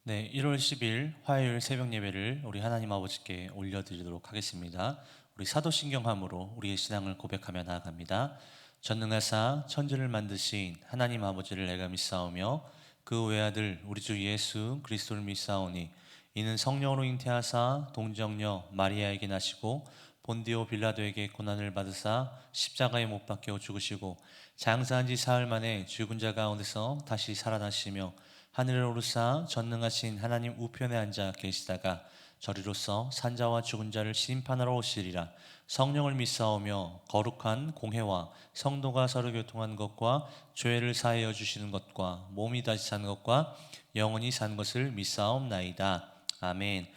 네, 1월 10일 화요일 새벽 예배를 우리 하나님 아버지께 올려드리도록 하겠습니다. 우리 사도신경함으로 우리의 신앙을 고백하며 나아갑니다. 전능하사 천지를 만드신 하나님 아버지를 내가 믿사오며 그 외아들 우리 주 예수 그리스도를 믿사오니 이는 성령으로 잉태하사 동정녀 마리아에게 나시고 본디오 빌라도에게 고난을 받으사 십자가에 못 박혀 죽으시고 장사한 지 사흘 만에 죽은 자 가운데서 다시 살아나시며 하늘에 오르사 전능하신 하나님 우편에 앉아 계시다가 저리로서 산자와 죽은 자를 심판하러 오시리라. 성령을 믿사오며 거룩한 공회와 성도가 서로 교통한 것과 죄를 사하여 주시는 것과 몸이 다시 산 것과 영원히 산 것을 믿사옵나이다. 아멘.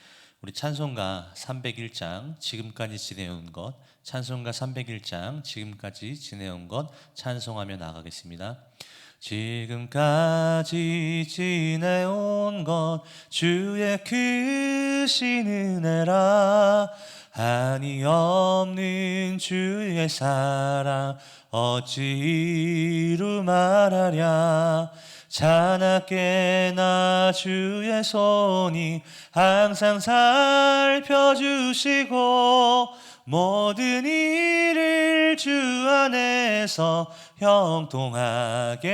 우리 찬송가 301장 지금까지 지내온 것, 찬송가 301장 지금까지 지내온 것 찬송하며 나가겠습니다. 지금까지 지내온 것 주의 크신 은혜라. 한이 없는 주의 사랑 어찌 이루 말하랴. 자나깨나 주의 손이 항상 살펴주시고 모든 일을 주 안에서 형통하게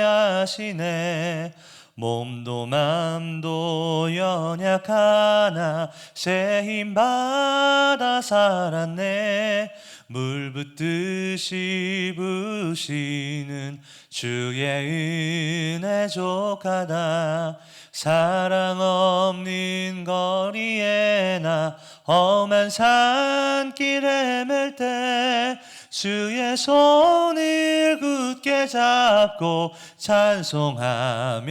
하시네. 몸도 맘도 연약하나 새 힘 받아 살았네. 물 붓듯이 부시는 주의 은혜 족하다. 사랑 없는 거리에나 험한 산길 헤맬 때 주의 손을 굳게 잡고 찬송하며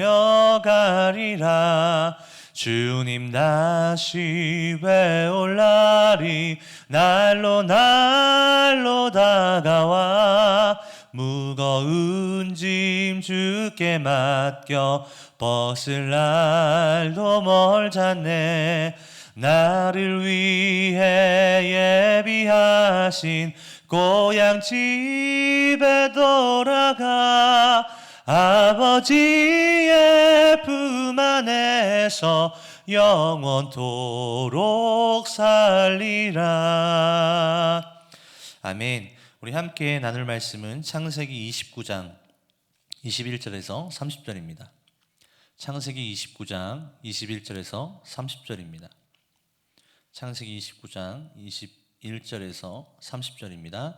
가리라. 주님 다시 외올 날이 날로 다가와 무거운 짐 주께 맡겨 벗을 날도 멀잖네. 나를 위해 예비하신 고향 집에 돌아가 아버지의 품 안에서 영원토록 살리라. 아멘. 우리 함께 나눌 말씀은 창세기 29장 21절에서 30절입니다. 창세기 29장 21절에서 30절입니다. 창세기 29장 21절에서 30절입니다.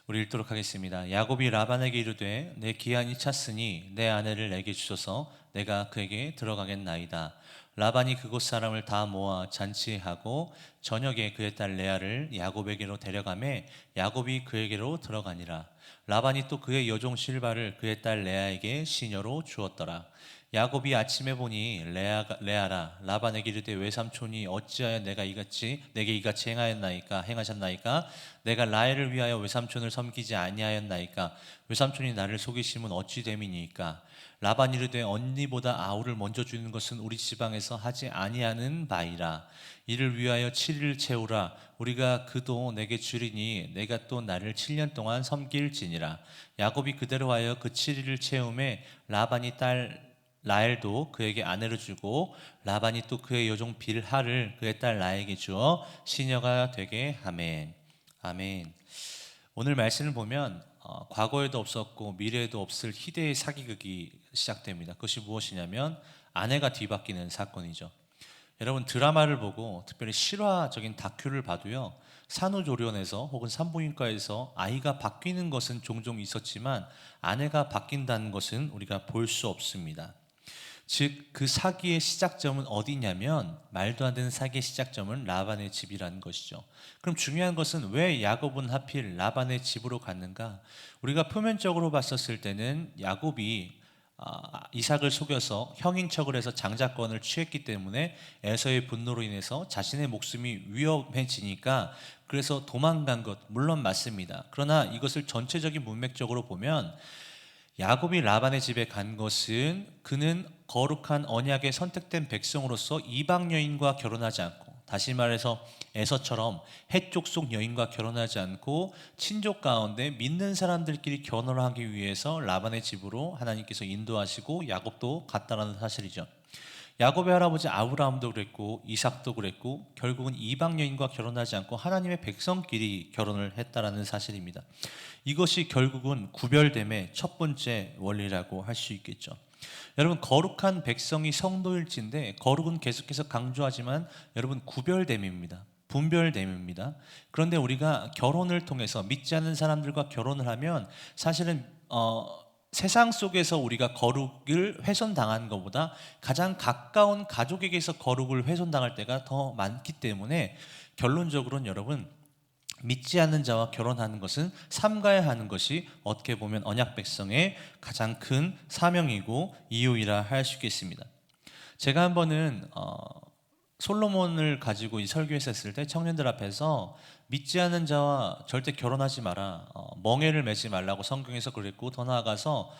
우리 읽도록 하겠습니다. 야곱이 라반에게 이르되 내 기한이 찼으니 내 아내를 내게 주소서 내가 그에게 들어가겠나이다. 라반이 그곳 사람을 다 모아 잔치하고 저녁에 그의 딸 레아를 야곱에게로 데려가매 야곱이 그에게로 들어가니라. 라반이 또 그의 여종 실바를 그의 딸 레아에게 시녀로 주었더라. 야곱이 아침에 보니 레아라 라반에게 이르되 외삼촌이 어찌하여 내게 이같이 행하셨나이까. 내가 라헬을 위하여 외삼촌을 섬기지 아니하였나이까. 외삼촌이 나를 속이심은 어찌 됨이니까. 라반이 이르되 언니보다 아우를 먼저 주는 것은 우리 지방에서 하지 아니하는 바이라. 이를 위하여 7일을 채우라. 우리가 그도 내게 주리니 내가 또 나를 7년 동안 섬길지니라. 야곱이 그대로 하여 그 7일을 채우매 라반이 딸 라헬도 그에게 아내로 주고 라반이 또 그의 여종 빌하를 그의 딸 라에게 주어 시녀가 되게 하매. 아멘. 오늘 말씀을 보면 과거에도 없었고 미래에도 없을 희대의 사기극이 시작됩니다. 그것이 무엇이냐면 아내가 뒤바뀌는 사건이죠. 여러분 드라마를 보고 특별히 실화적인 다큐를 봐도요, 산후조리원에서 혹은 산부인과에서 아이가 바뀌는 것은 종종 있었지만 아내가 바뀐다는 것은 우리가 볼 수 없습니다. 즉 그 사기의 시작점은 어디냐면 말도 안 되는 사기의 시작점은 라반의 집이라는 것이죠. 그럼 중요한 것은 왜 야곱은 하필 라반의 집으로 갔는가? 우리가 표면적으로 봤었을 때는 야곱이 이삭을 속여서 형인 척을 해서 장자권을 취했기 때문에 에서의 분노로 인해서 자신의 목숨이 위험해지니까 그래서 도망간 것 물론 맞습니다. 그러나 이것을 전체적인 문맥적으로 보면 야곱이 라반의 집에 간 것은 그는 거룩한 언약에 선택된 백성으로서 이방 여인과 결혼하지 않고, 다시 말해서 에서처럼 해족 속 여인과 결혼하지 않고 친족 가운데 믿는 사람들끼리 결혼을 하기 위해서 라반의 집으로 하나님께서 인도하시고 야곱도 갔다라는 사실이죠. 야곱의 할아버지 아브라함도 그랬고 이삭도 그랬고 결국은 이방 여인과 결혼하지 않고 하나님의 백성끼리 결혼을 했다라는 사실입니다. 이것이 결국은 구별됨의 첫 번째 원리라고 할 수 있겠죠. 여러분, 거룩한 백성이 성도일진데, 거룩은 계속해서 강조하지만 여러분 구별됨입니다. 분별됨입니다. 그런데 우리가 결혼을 통해서 믿지 않는 사람들과 결혼을 하면 사실은 세상 속에서 우리가 거룩을 훼손당한 것보다 가장 가까운 가족에게서 거룩을 훼손당할 때가 더 많기 때문에 결론적으로는 여러분, 믿지 않는 자와 결혼하는 것은 삼가야 하는 것이 어떻게 보면 언약 백성의 가장 큰 사명이고 이유이라 할 수 있겠습니다. 제가 한 번은 솔로몬을 가지고 이 설교했을 때 청년들 앞에서 믿지 않는 자와 절대 결혼하지 마라, 멍에를 매지 말라고 성경에서 그랬고, 더 나아가서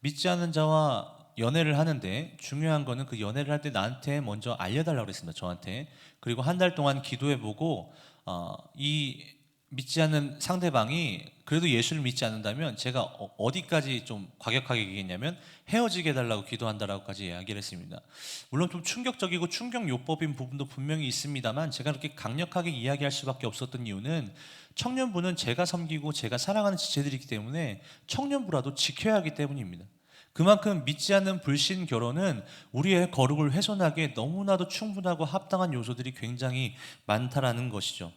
믿지 않는 자와 연애를 하는데 중요한 거는 그 연애를 할 때 나한테 먼저 알려달라고 그랬습니다. 저한테. 그리고 한 달 동안 기도해보고 이 믿지 않는 상대방이 그래도 예수를 믿지 않는다면 제가 어디까지 좀 과격하게 얘기했냐면 헤어지게 해달라고 기도한다라고까지 이야기를 했습니다. 물론 좀 충격적이고 충격요법인 부분도 분명히 있습니다만, 제가 그렇게 강력하게 이야기할 수밖에 없었던 이유는 청년부는 제가 섬기고 제가 사랑하는 지체들이기 때문에 청년부라도 지켜야 하기 때문입니다. 그만큼 믿지 않는 불신 결혼은 우리의 거룩을 훼손하기에 너무나도 충분하고 합당한 요소들이 굉장히 많다라는 것이죠.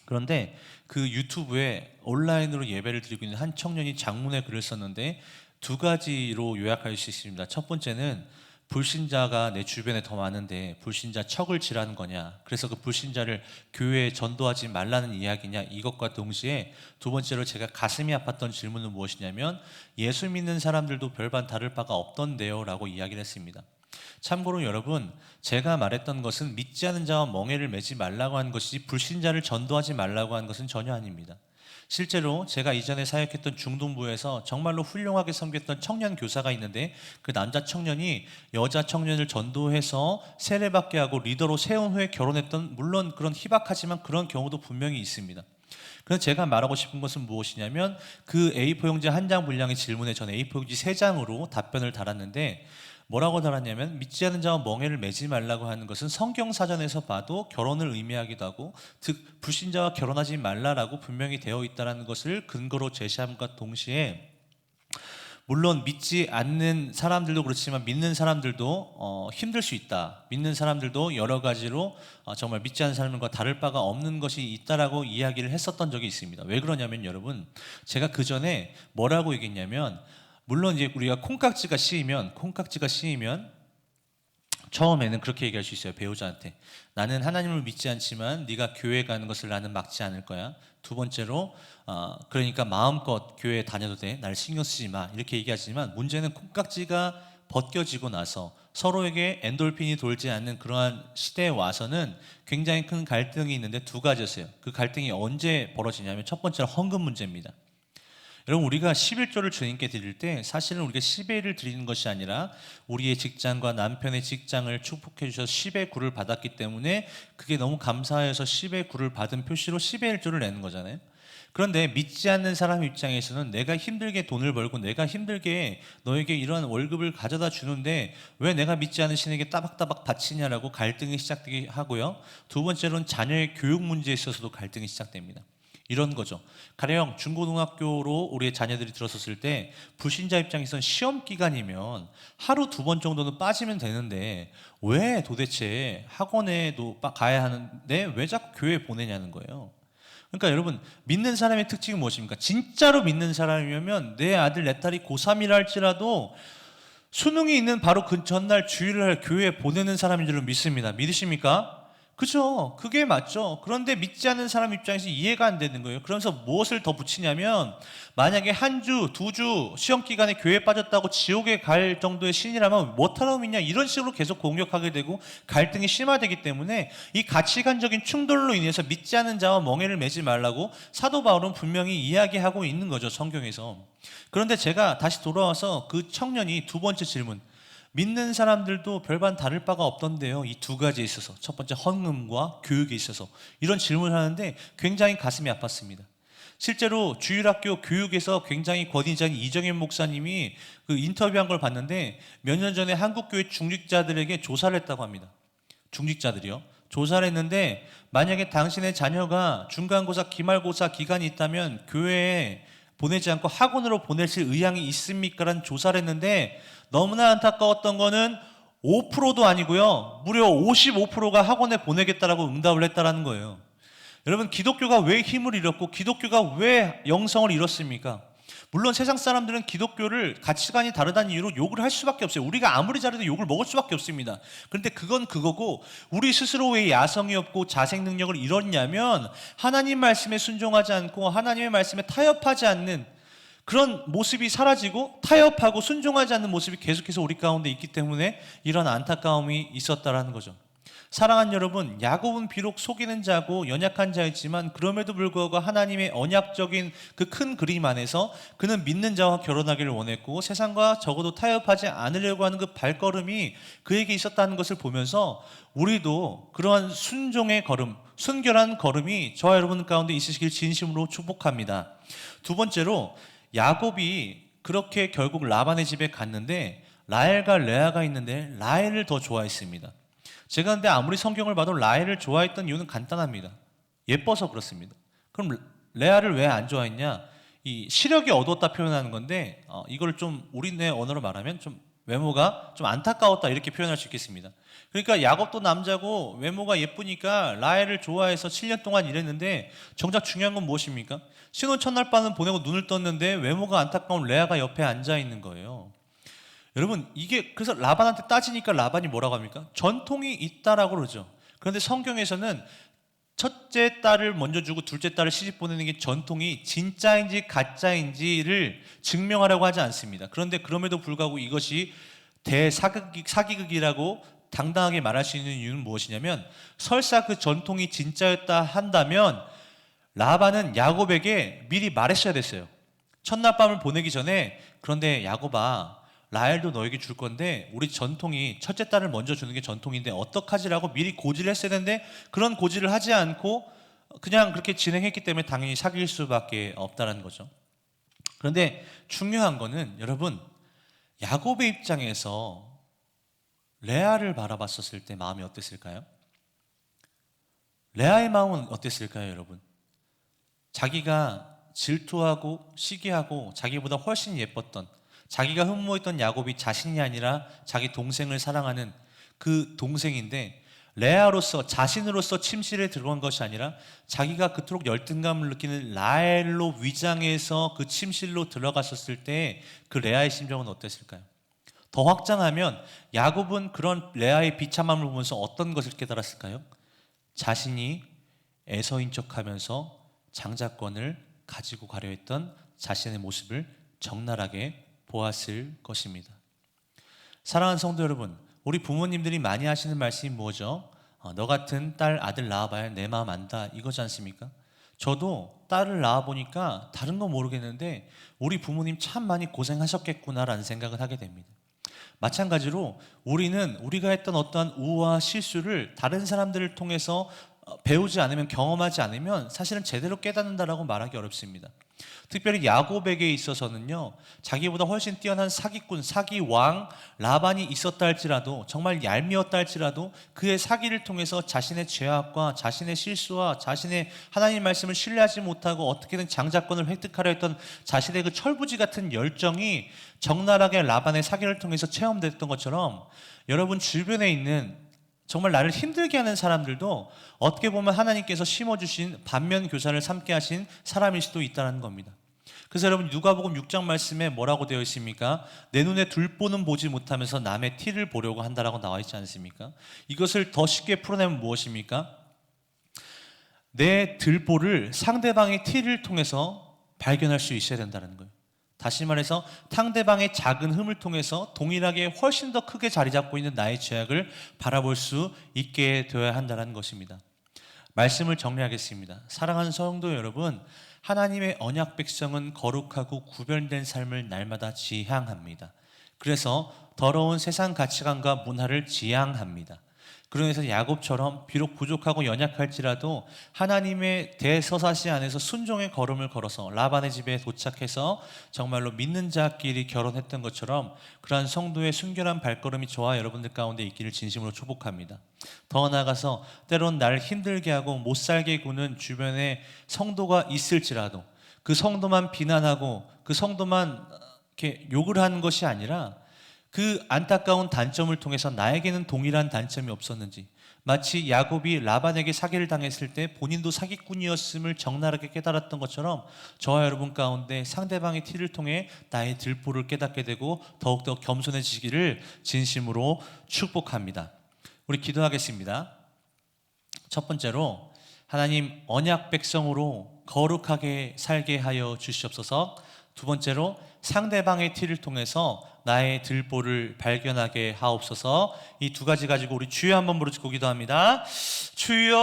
그런데 그 유튜브에 온라인으로 예배를 드리고 있는 한 청년이 장문의 글을 썼는데 두 가지로 요약할 수 있습니다. 첫 번째는 불신자가 내 주변에 더 많은데 불신자 척을 지라는 거냐, 그래서 그 불신자를 교회에 전도하지 말라는 이야기냐, 이것과 동시에 두 번째로 제가 가슴이 아팠던 질문은 무엇이냐면 예수 믿는 사람들도 별반 다를 바가 없던데요 라고 이야기를 했습니다. 참고로 여러분, 제가 말했던 것은 믿지 않는 자와 멍에를 매지 말라고 한 것이지 불신자를 전도하지 말라고 한 것은 전혀 아닙니다. 실제로 제가 이전에 사역했던 중동부에서 정말로 훌륭하게 섬겼던 청년 교사가 있는데, 그 남자 청년이 여자 청년을 전도해서 세례받게 하고 리더로 세운 후에 결혼했던, 물론 그런 희박하지만 그런 경우도 분명히 있습니다. 그래서 제가 말하고 싶은 것은 무엇이냐면, 그 A4 용지 한 장 분량의 질문에 저는 A4 용지 3장으로 답변을 달았는데 뭐라고 달았냐면, 믿지 않는 자와 멍에를 매지 말라고 하는 것은 성경 사전에서 봐도 결혼을 의미하기도 하고, 즉 불신자와 결혼하지 말라라고 분명히 되어 있다는 것을 근거로 제시함과 동시에, 물론 믿지 않는 사람들도 그렇지만 믿는 사람들도 힘들 수 있다, 믿는 사람들도 여러 가지로 정말 믿지 않는 사람들과 다를 바가 없는 것이 있다라고 이야기를 했었던 적이 있습니다. 왜 그러냐면 여러분, 제가 그 전에 뭐라고 얘기했냐면, 물론 이제 우리가 콩깍지가 씌이면 처음에는 그렇게 얘기할 수 있어요. 배우자한테, 나는 하나님을 믿지 않지만 네가 교회 가는 것을 나는 막지 않을 거야. 두 번째로 그러니까 마음껏 교회에 다녀도 돼, 날 신경 쓰지 마, 이렇게 얘기하지만 문제는 콩깍지가 벗겨지고 나서 서로에게 엔돌핀이 돌지 않는 그러한 시대에 와서는 굉장히 큰 갈등이 있는데 두 가지였어요. 그 갈등이 언제 벌어지냐면, 첫 번째는 헌금 문제입니다. 여러분, 우리가 11조를 주님께 드릴 때 사실은 우리가 10회를 드리는 것이 아니라 우리의 직장과 남편의 직장을 축복해 주셔서 10의 구를 받았기 때문에 그게 너무 감사해서 10의 구를 받은 표시로 10의 1조를 내는 거잖아요. 그런데 믿지 않는 사람 입장에서는 내가 힘들게 돈을 벌고 내가 힘들게 너에게 이러한 월급을 가져다 주는데 왜 내가 믿지 않는 신에게 따박따박 바치냐라고 갈등이 시작되게 하고요. 두 번째로는 자녀의 교육 문제에 있어서도 갈등이 시작됩니다. 이런 거죠. 가령 중고등학교로 우리의 자녀들이 들어섰을 때 불신자 입장에서는 시험 기간이면 하루 2번 정도는 빠지면 되는데 왜 도대체 학원에도 가야 하는데 왜 자꾸 교회에 보내냐는 거예요. 그러니까 여러분, 믿는 사람의 특징은 무엇입니까? 진짜로 믿는 사람이면 내 아들 내 딸이 고3이라 할지라도 수능이 있는 바로 그 전날 주일을 할 교회에 보내는 사람인 줄로 믿습니다. 믿으십니까? 그죠? 그게 맞죠. 그런데 믿지 않는 사람 입장에서 이해가 안 되는 거예요. 그러면서 무엇을 더 붙이냐면, 만약에 한 주, 2주 시험 기간에 교회에 빠졌다고 지옥에 갈 정도의 신이라면 뭐하러 믿냐, 이런 식으로 계속 공격하게 되고 갈등이 심화되기 때문에 이 가치관적인 충돌로 인해서 믿지 않는 자와 멍에를 매지 말라고 사도 바울은 분명히 이야기하고 있는 거죠, 성경에서. 그런데 제가 다시 돌아와서 그 청년이 두 번째 질문, 믿는 사람들도 별반 다를 바가 없던데요, 이 두 가지에 있어서, 첫 번째 헌금과 교육에 있어서 이런 질문을 하는데 굉장히 가슴이 아팠습니다. 실제로 주일학교 교육에서 굉장히 권위자인 이정현 목사님이 그 인터뷰한 걸 봤는데 몇 년 전에 한국교회 중직자들에게 조사를 했다고 합니다. 중직자들이요. 조사를 했는데 만약에 당신의 자녀가 중간고사, 기말고사 기간이 있다면 교회에 보내지 않고 학원으로 보내실 의향이 있습니까? 라는 조사를 했는데 너무나 안타까웠던 거는 5%도 아니고요. 무려 55%가 학원에 보내겠다라고 응답을 했다라는 거예요. 여러분, 기독교가 왜 힘을 잃었고 기독교가 왜 영성을 잃었습니까? 물론 세상 사람들은 기독교를 가치관이 다르다는 이유로 욕을 할 수밖에 없어요. 우리가 아무리 잘해도 욕을 먹을 수밖에 없습니다. 그런데 그건 그거고, 우리 스스로 왜 야성이 없고 자생 능력을 잃었냐면 하나님 말씀에 순종하지 않고 하나님의 말씀에 타협하지 않는 그런 모습이 사라지고 타협하고 순종하지 않는 모습이 계속해서 우리 가운데 있기 때문에 이런 안타까움이 있었다라는 거죠. 사랑하는 여러분, 야곱은 비록 속이는 자고 연약한 자였지만 그럼에도 불구하고 하나님의 언약적인 그 큰 그림 안에서 그는 믿는 자와 결혼하기를 원했고 세상과 적어도 타협하지 않으려고 하는 그 발걸음이 그에게 있었다는 것을 보면서 우리도 그러한 순종의 걸음, 순결한 걸음이 저와 여러분 가운데 있으시길 진심으로 축복합니다. 두 번째로, 야곱이 그렇게 결국 라반의 집에 갔는데 라헬과 레아가 있는데 라헬을 더 좋아했습니다. 제가 근데 아무리 성경을 봐도 라헬을 좋아했던 이유는 간단합니다. 예뻐서 그렇습니다. 그럼 레아를 왜 안 좋아했냐? 이 시력이 어두웠다 표현하는 건데 이걸 좀 우리네 언어로 말하면 좀 외모가 좀 안타까웠다 이렇게 표현할 수 있겠습니다. 그러니까 야곱도 남자고 외모가 예쁘니까 라헬을 좋아해서 7년 동안 일했는데 정작 중요한 건 무엇입니까? 신혼 첫날 밤은 보내고 눈을 떴는데 외모가 안타까운 레아가 옆에 앉아 있는 거예요. 여러분, 이게 그래서 라반한테 따지니까 라반이 뭐라고 합니까? 전통이 있다라고 그러죠. 그런데 성경에서는 첫째 딸을 먼저 주고 둘째 딸을 시집 보내는 게 전통이 진짜인지 가짜인지를 증명하려고 하지 않습니다. 그런데 그럼에도 불구하고 이것이 사기극이라고 당당하게 말할 수 있는 이유는 무엇이냐면, 설사 그 전통이 진짜였다 한다면 라반은 야곱에게 미리 말했어야 됐어요. 첫날 밤을 보내기 전에, 그런데 야곱아, 라헬도 너에게 줄 건데 우리 전통이 첫째 딸을 먼저 주는 게 전통인데 어떡하지라고 미리 고지를 했어야 되는데 그런 고지를 하지 않고 그냥 그렇게 진행했기 때문에 당연히 사귈 수밖에 없다는 거죠. 그런데 중요한 거는 여러분, 야곱의 입장에서 레아를 바라봤었을 때 마음이 어땠을까요? 레아의 마음은 어땠을까요, 여러분? 자기가 질투하고 시기하고 자기보다 훨씬 예뻤던, 자기가 흠모했던 야곱이 자신이 아니라 자기 동생을 사랑하는 그 동생인데, 레아로서 자신으로서 침실에 들어간 것이 아니라 자기가 그토록 열등감을 느끼는 라헬로 위장해서 그 침실로 들어갔었을 때 그 레아의 심정은 어땠을까요? 더 확장하면 야곱은 그런 레아의 비참함을 보면서 어떤 것을 깨달았을까요? 자신이 에서인 척하면서 장자권을 가지고 가려 했던 자신의 모습을 적나라하게 보았을 것입니다. 사랑하는 성도 여러분, 우리 부모님들이 많이 하시는 말씀이 뭐죠? 너 같은 딸, 아들 낳아봐야 내 마음 안다, 이거지 않습니까? 저도 딸을 낳아보니까 다른 건 모르겠는데 우리 부모님 참 많이 고생하셨겠구나라는 생각을 하게 됩니다. 마찬가지로 우리는 우리가 했던 어떠한 우와 실수를 다른 사람들을 통해서 배우지 않으면, 경험하지 않으면 사실은 제대로 깨닫는다라고 말하기 어렵습니다. 특별히 야곱에게 있어서는요, 자기보다 훨씬 뛰어난 사기꾼, 사기왕 라반이 있었다 할지라도, 정말 얄미웠다 할지라도 그의 사기를 통해서 자신의 죄악과 자신의 실수와 자신의 하나님 말씀을 신뢰하지 못하고 어떻게든 장자권을 획득하려 했던 자신의 그 철부지 같은 열정이 적나라하게 라반의 사기를 통해서 체험됐던 것처럼, 여러분 주변에 있는 정말 나를 힘들게 하는 사람들도 어떻게 보면 하나님께서 심어주신 반면 교사를 삼게 하신 사람일 수도 있다는 겁니다. 그래서 여러분, 누가복음 6장 말씀에 뭐라고 되어 있습니까? 내 눈에 들보는 보지 못하면서 남의 티를 보려고 한다라고 나와 있지 않습니까? 이것을 더 쉽게 풀어내면 무엇입니까? 내 들보를 상대방의 티를 통해서 발견할 수 있어야 된다는 거예요. 다시 말해서 상대방의 작은 흠을 통해서 동일하게 훨씬 더 크게 자리 잡고 있는 나의 죄악을 바라볼 수 있게 되어야 한다는 것입니다. 말씀을 정리하겠습니다. 사랑하는 성도 여러분, 하나님의 언약 백성은 거룩하고 구별된 삶을 날마다 지향합니다. 그래서 더러운 세상 가치관과 문화를 지향합니다. 그러면서 야곱처럼 비록 부족하고 연약할지라도 하나님의 대서사시 안에서 순종의 걸음을 걸어서 라반의 집에 도착해서 정말로 믿는 자끼리 결혼했던 것처럼 그러한 성도의 순결한 발걸음이 저와 여러분들 가운데 있기를 진심으로 축복합니다. 더 나아가서 때론 나를 힘들게 하고 못살게 구는 주변에 성도가 있을지라도 그 성도만 비난하고 그 성도만 이렇게 욕을 하는 것이 아니라 그 안타까운 단점을 통해서 나에게는 동일한 단점이 없었는지, 마치 야곱이 라반에게 사기를 당했을 때 본인도 사기꾼이었음을 적나라하게 깨달았던 것처럼 저와 여러분 가운데 상대방의 티를 통해 나의 들보를 깨닫게 되고 더욱더 겸손해지기를 진심으로 축복합니다. 우리 기도하겠습니다. 첫 번째로 하나님 언약 백성으로 거룩하게 살게 하여 주시옵소서. 두 번째로 상대방의 티를 통해서 나의 들보를 발견하게 하옵소서. 이 두 가지 가지고 우리 주여 한번 부르짖고 기도합니다. 주여,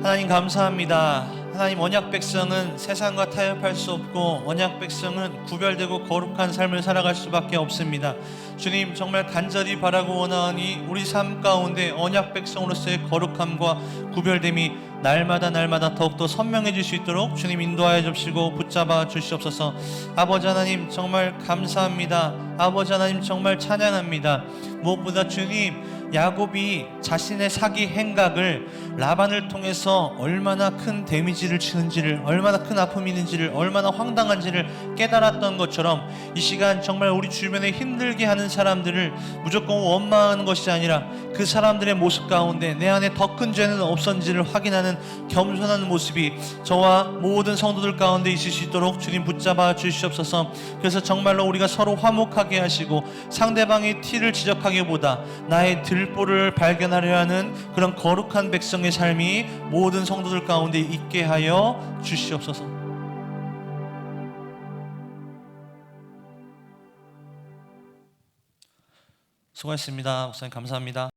하나님 감사합니다. 하나님, 언약 백성은 세상과 타협할 수 없고 언약 백성은 구별되고 거룩한 삶을 살아갈 수밖에 없습니다. 주님, 정말 간절히 바라고 원하오니 우리 삶 가운데 언약 백성으로서의 거룩함과 구별됨이 날마다 더욱더 선명해질 수 있도록 주님 인도하여 주시고 붙잡아 주시옵소서. 아버지 하나님, 정말 감사합니다. 아버지 하나님, 정말 찬양합니다. 무엇보다 주님, 야곱이 자신의 사기 행각을 라반을 통해서 얼마나 큰 데미지를 치는지를, 얼마나 큰 아픔이 있는지를, 얼마나 황당한지를 깨달았던 것처럼 이 시간 정말 우리 주변에 힘들게 하는 사람들을 무조건 원망하는 것이 아니라 그 사람들의 모습 가운데 내 안에 더 큰 죄는 없었는지를 확인하는 겸손한 모습이 저와 모든 성도들 가운데 있을 수 있도록 주님 붙잡아 주시옵소서. 그래서 정말로 우리가 서로 화목하게 하시고 상대방의 티를 지적하기보다 나의 들보를 발견하려 하는 그런 거룩한 백성의 삶이 모든 성도들 가운데 있게 하여 주시옵소서. 수고하셨습니다. 목사님 감사합니다.